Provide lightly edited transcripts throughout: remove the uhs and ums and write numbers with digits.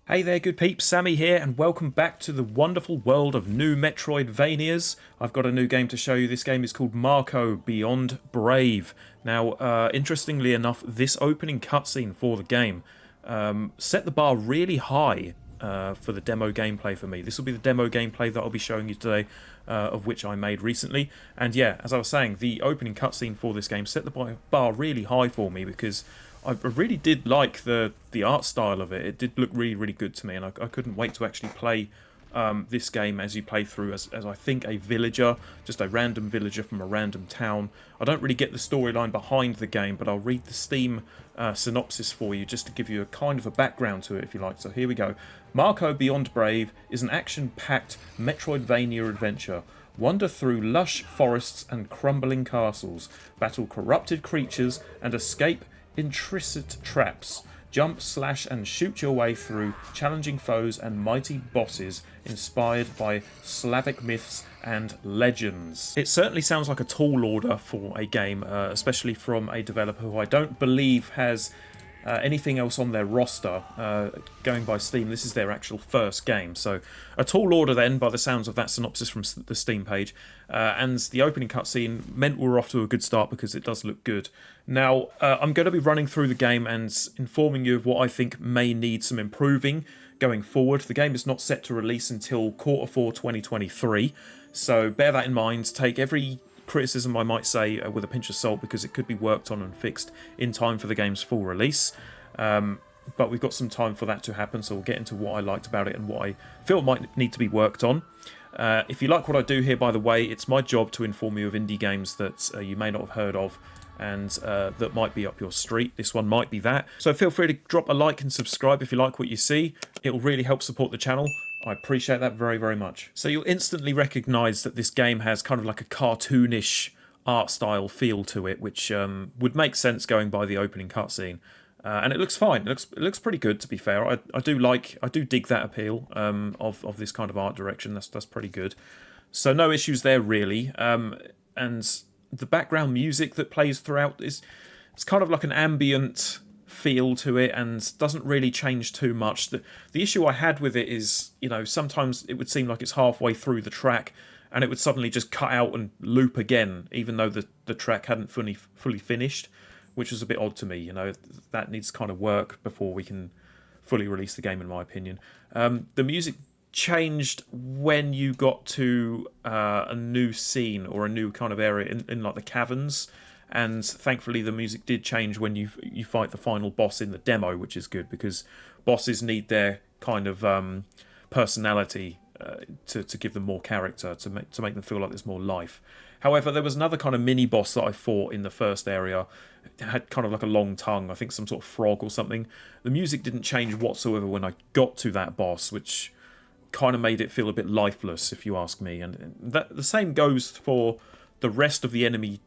Hey there, good peeps, Sammy here, and welcome back to the wonderful world of new Metroidvanias. I've got a new game to show you. This game is called Marko Beyond Brave. Now, interestingly enough, this opening cutscene for the game set the bar really high for the demo gameplay for me. This will be the demo gameplay that I'll be showing you today, of which I made recently. And yeah, as I was saying, the opening cutscene for this game set the bar really high for me because I really did like the art style of it. It did look really, really good to me, and I couldn't wait to actually play this game as you play through as I think a villager, just a random villager from a random town. I don't really get the storyline behind the game, but I'll read the Steam synopsis for you just to give you a kind of a background to it, if you like. So here we go. Marko Beyond Brave is an action-packed Metroidvania adventure. Wander through lush forests and crumbling castles, battle corrupted creatures, and escape intricate traps. Jump, slash, and shoot your way through challenging foes and mighty bosses inspired by Slavic myths and legends. It certainly sounds like a tall order for a game, especially from a developer who I don't believe has anything else on their roster. Going by Steam, this is their actual first game, so a tall order then by the sounds of that synopsis from the Steam page. And the opening cutscene meant we were off to a good start because it does look good. Now, I'm going to be running through the game and informing you of what I think may need some improving going forward. The game is not set to release until Q4 2023, so bear that in mind. Take every criticism I might say with a pinch of salt because it could be worked on and fixed in time for the game's full release. But we've got some time for that to happen, so we'll get into what I liked about it and what I feel might need to be worked on. If you like what I do here, by the way, it's my job to inform you of indie games that you may not have heard of and that might be up your street. This one might be that. So feel free to drop a like and subscribe if you like what you see. It will really help support the channel. I appreciate that very, very much. So you'll instantly recognise that this game has kind of like a cartoonish art style feel to it, which would make sense going by the opening cutscene. And it looks fine. It looks pretty good, to be fair. I do dig that appeal of this kind of art direction. That's pretty good. So no issues there really. And the background music that plays throughout it's kind of like an ambient feel to it and doesn't really change too much. The issue I had with it is, you know, sometimes it would seem like it's halfway through the track and it would suddenly just cut out and loop again, even though the track hadn't fully finished, which was a bit odd to me. You know, that needs kind of work before we can fully release the game, in my opinion. The music changed when you got to a new scene or a new kind of area in like the caverns, and thankfully the music did change when you fight the final boss in the demo, which is good because bosses need their kind of personality to give them more character, to make them feel like there's more life. However, there was another kind of mini boss that I fought in the first area. It had kind of like a long tongue, I think some sort of frog or something. The music didn't change whatsoever when I got to that boss, which kind of made it feel a bit lifeless, if you ask me. And the same goes for the rest of the enemy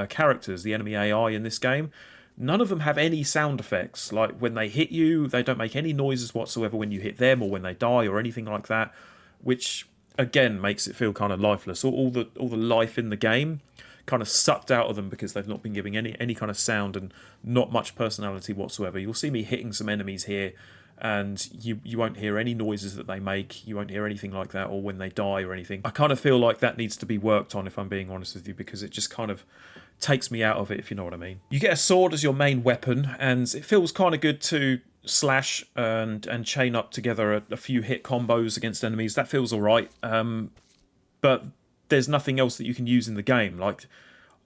characters, the enemy AI in this game. None of them have any sound effects. Like when they hit you, they don't make any noises whatsoever when you hit them or when they die or anything like that, which again makes it feel kind of lifeless. All the life in the game kind of sucked out of them because they've not been giving any kind of sound and not much personality whatsoever. You'll see me hitting some enemies here and you won't hear any noises that they make, you won't hear anything like that, or when they die or anything. I kind of feel like that needs to be worked on, if I'm being honest with you, because it just kind of takes me out of it, if you know what I mean. You get a sword as your main weapon, and it feels kind of good to slash and chain up together a few hit combos against enemies. That feels alright, but there's nothing else that you can use in the game. Like,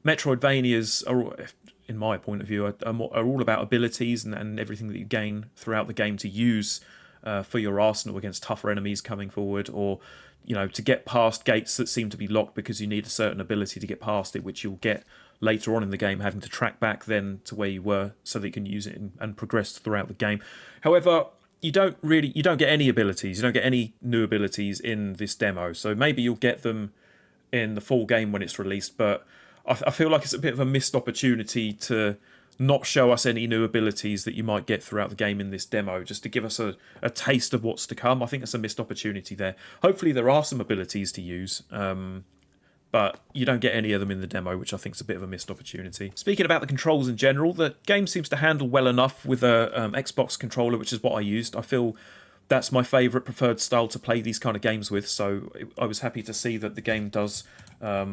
Metroidvanias are, in my point of view, are all about abilities and everything that you gain throughout the game to use for your arsenal against tougher enemies coming forward, or, you know, to get past gates that seem to be locked because you need a certain ability to get past it, which you'll get later on in the game, having to track back then to where you were so that you can use it and progress throughout the game. However, you don't get any abilities. You don't get any new abilities in this demo, so maybe you'll get them in the full game when it's released, but I feel like it's a bit of a missed opportunity to not show us any new abilities that you might get throughout the game in this demo, just to give us a taste of what's to come. I think it's a missed opportunity there. Hopefully there are some abilities to use, but you don't get any of them in the demo, which I think is a bit of a missed opportunity. Speaking about the controls in general, the game seems to handle well enough with a Xbox controller, which is what I used. I feel that's my favourite preferred style to play these kind of games with, so I was happy to see that the game does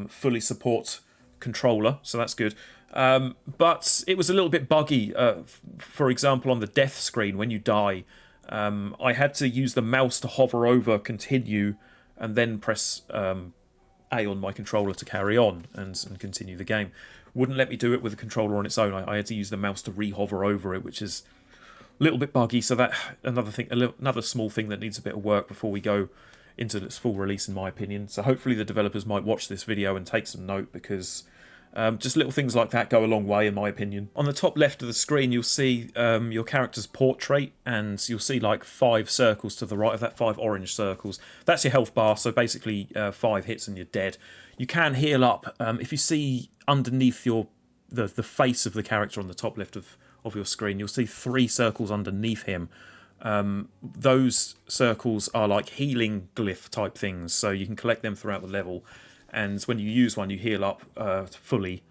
fully support controller, so that's good. But it was a little bit buggy. For example, on the death screen, when you die, I had to use the mouse to hover over continue and then press A on my controller to carry on and continue the game. Wouldn't let me do it with the controller on its own. I had to use the mouse to re-hover over it, which is a little bit buggy. So that another small thing that needs a bit of work before we go into its full release, in my opinion. So hopefully the developers might watch this video and take some note, because just little things like that go a long way, in my opinion. On the top left of the screen, you'll see your character's portrait, and you'll see like 5 circles to the right of that, 5 orange circles. That's your health bar, so basically 5 hits and you're dead. You can heal up. If you see underneath the face of the character on the top left of your screen, you'll see 3 circles underneath him. Those circles are like healing glyph type things, so you can collect them throughout the level. And when you use one, you heal up fully.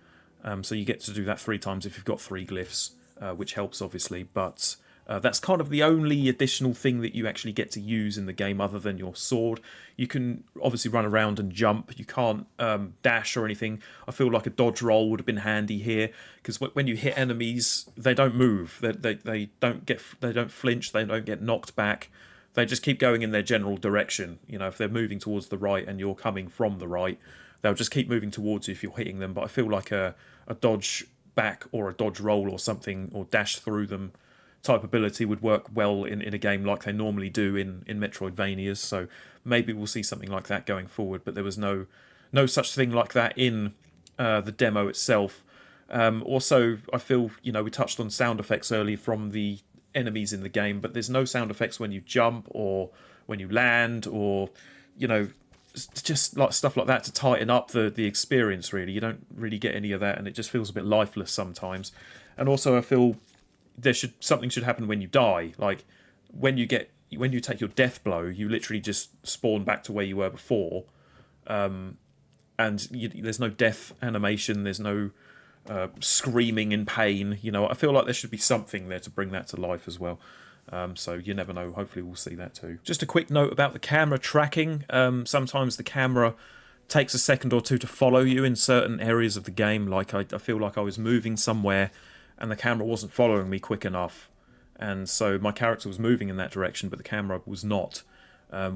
So you get to do that 3 times if you've got 3 glyphs, which helps, obviously. But that's kind of the only additional thing that you actually get to use in the game other than your sword. You can obviously run around and jump. You can't dash or anything. I feel like a dodge roll would have been handy here, because when you hit enemies, they don't move. They don't flinch. They don't get knocked back. They just keep going in their general direction. You know, if they're moving towards the right and you're coming from the right, they'll just keep moving towards you if you're hitting them. But I feel like a dodge back or a dodge roll or something, or dash through them type ability would work well in a game like they normally do in Metroidvanias. So maybe we'll see something like that going forward. But there was no such thing like that in the demo itself. Also, I feel, you know, we touched on sound effects earlier from the enemies in the game, but there's no sound effects when you jump or when you land, or, you know, just like stuff like that to tighten up the experience. Really, you don't really get any of that, and it just feels a bit lifeless sometimes. And also, I feel something should happen when you die. Like when you take your death blow, you literally just spawn back to where you were before, and there's no death animation. There's no screaming in pain. You know, I feel like there should be something there to bring that to life as well. So you never know. Hopefully we'll see that too. Just a quick note about the camera tracking. Sometimes the camera takes a second or two to follow you in certain areas of the game. Like I feel like I was moving somewhere and the camera wasn't following me quick enough, and so my character was moving in that direction but the camera was not,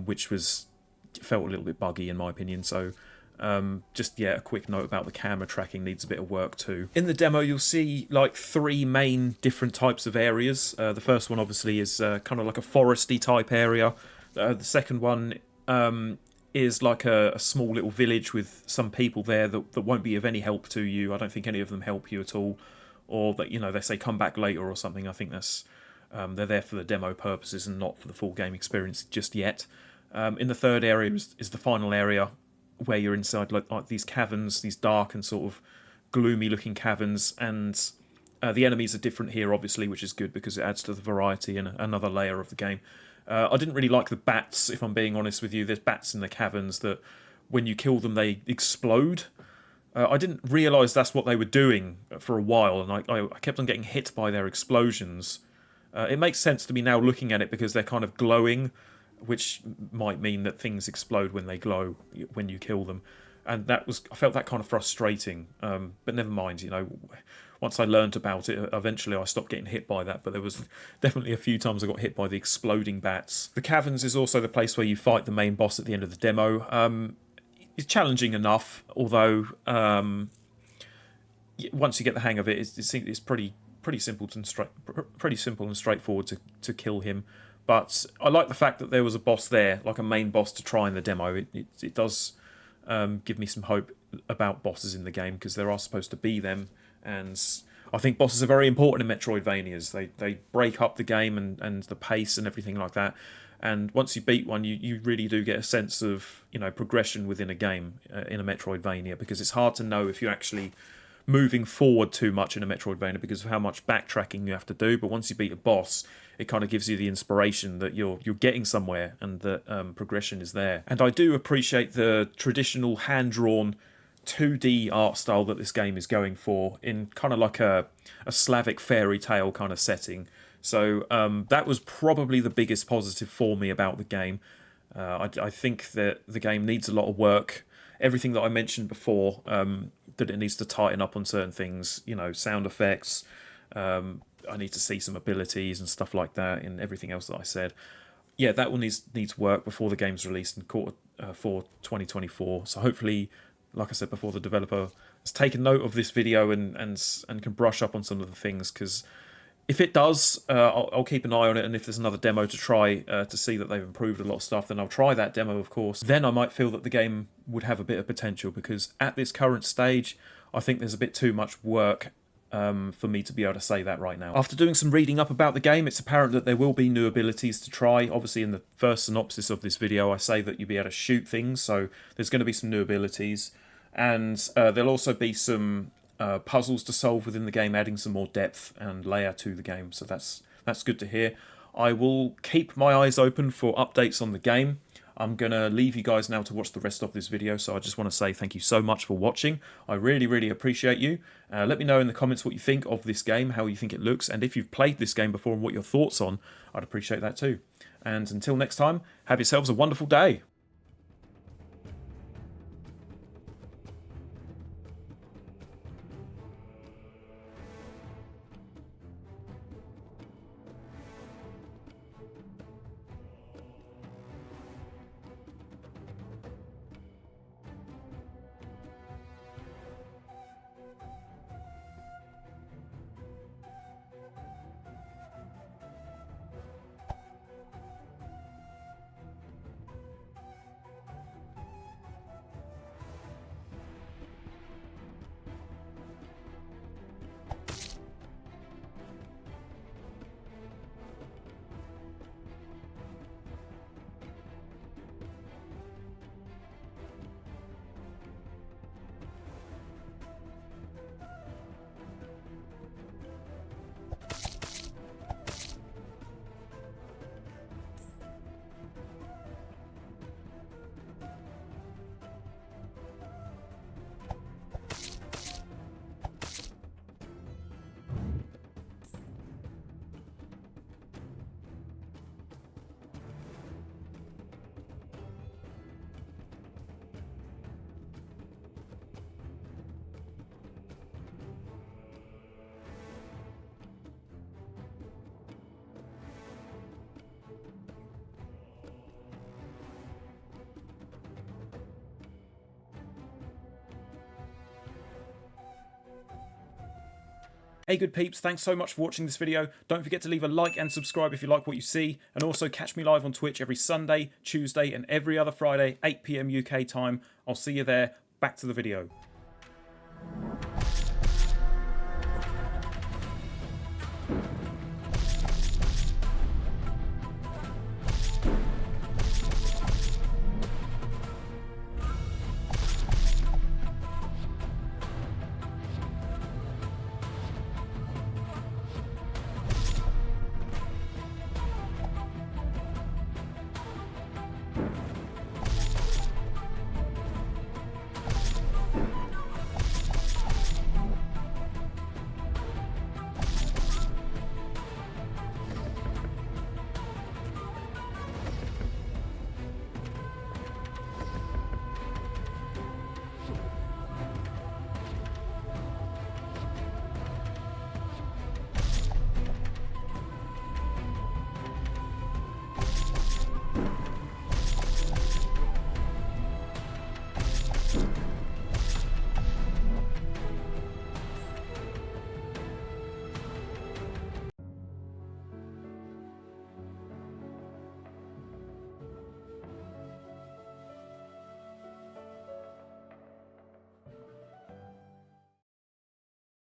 which felt a little bit buggy in my opinion. So a quick note about the camera tracking needs a bit of work too. In the demo you'll see like 3 main different types of areas. The first one obviously is kind of like a foresty type area. The second one is like a small little village with some people there that won't be of any help to you. I don't think any of them help you at all, or that, you know, they say come back later or something. I think that's they're there for the demo purposes and not for the full game experience just yet. In the third area is the final area, where you're inside like these caverns, these dark and sort of gloomy looking caverns, and the enemies are different here obviously, which is good because it adds to the variety and another layer of the game. I didn't really like the bats, if I'm being honest with you. There's bats in the caverns that when you kill them they explode. I didn't realise that's what they were doing for a while, and I kept on getting hit by their explosions. It makes sense to me now looking at it because they're kind of glowing, which might mean that things explode when they glow when you kill them, and I felt that kind of frustrating. But never mind, you know, once I learnt about it, eventually I stopped getting hit by that. But there was definitely a few times I got hit by the exploding bats. The caverns is also the place where you fight the main boss at the end of the demo. It's challenging enough, although once you get the hang of it, it's pretty simple and straightforward to kill him. But I like the fact that there was a boss there, like a main boss to try in the demo. It does give me some hope about bosses in the game, because there are supposed to be them, and I think bosses are very important in Metroidvanias. They break up the game and the pace and everything like that. And once you beat one, you really do get a sense of, you know, progression within a game in a Metroidvania, because it's hard to know if you're actually moving forward too much in a Metroidvania because of how much backtracking you have to do. But once you beat a boss, it kind of gives you the inspiration that you're getting somewhere and that progression is there. And I do appreciate the traditional hand-drawn 2D art style that this game is going for, in kind of like a Slavic fairy tale kind of setting. So that was probably the biggest positive for me about the game. I think that the game needs a lot of work. Everything that I mentioned before, that it needs to tighten up on certain things, you know, sound effects. I need to see some abilities and stuff like that, and everything else that I said. Yeah, that will needs work before the game's released in Q4 2024. So hopefully, like I said before, the developer has taken note of this video and can brush up on some of the things, because if it does, I'll keep an eye on it, and if there's another demo to try to see that they've improved a lot of stuff, then I'll try that demo, of course. Then I might feel that the game would have a bit of potential, because at this current stage, I think there's a bit too much work for me to be able to say that right now. After doing some reading up about the game, it's apparent that there will be new abilities to try. Obviously, in the first synopsis of this video, I say that you'll be able to shoot things, so there's going to be some new abilities. And there'll also be some puzzles to solve within the game, adding some more depth and layer to the game, so that's good to hear. I will keep my eyes open for updates on the game. I'm going to leave you guys now to watch the rest of this video, so I just want to say thank you so much for watching. I really, really appreciate you. Let me know in the comments what you think of this game, how you think it looks, and if you've played this game before and what your thoughts on, I'd appreciate that too. And until next time, have yourselves a wonderful day. Hey good peeps, thanks so much for watching this video. Don't forget to leave a like and subscribe if you like what you see, and also catch me live on Twitch every Sunday, Tuesday and every other Friday, 8 PM UK time. I'll see you there. Back to the video.